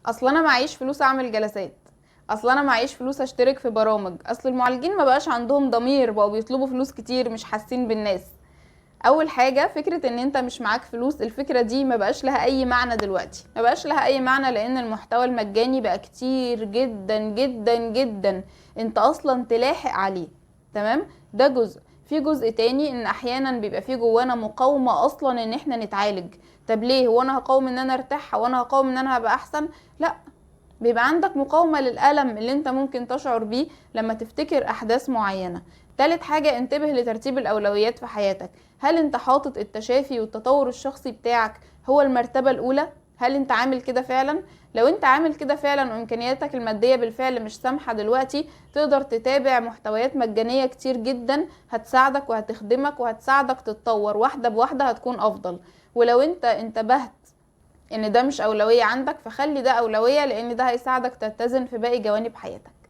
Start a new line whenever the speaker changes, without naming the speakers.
اصل انا معيش فلوس اعمل جلسات، اصل انا معيش فلوس اشترك في برامج، اصل المعالجين ما بقاش عندهم ضمير، بقوا بيطلبوا فلوس كتير مش حاسين بالناس. اول حاجة فكرة ان انت مش معاك فلوس، الفكرة دي ما بقاش لها اي معنى دلوقتي، ما بقاش لها اي معنى، لان المحتوى المجاني بقى كتير جدا جدا جدا انت اصلا تلاحق عليه. تمام. ده جزء. في جزء تاني ان احيانا بيبقى في جوانا مقاومة اصلا ان احنا نتعالج. طب ليه؟ هو انا هقاوم ان انا ارتاح؟ هو انا هقاوم ان انا هبقى احسن؟ لا، بيبقى عندك مقاومة للألم اللي انت ممكن تشعر بيه لما تفتكر أحداث معينة. تالت حاجة، انتبه لترتيب الأولويات في حياتك. هل انت حاطط التشافي والتطور الشخصي بتاعك هو المرتبة الأولى؟ هل انت عامل كده فعلا؟ لو انت عامل كده فعلا وامكانياتك المادية بالفعل مش سامحة دلوقتي، تقدر تتابع محتويات مجانية كتير جدا هتساعدك وهتخدمك وهتساعدك تتطور واحدة بواحدة، هتكون أفضل. ولو انت انتبهت ان ده مش اولوية عندك، فخلي ده اولوية، لان ده هيساعدك تتزن في باقي جوانب حياتك.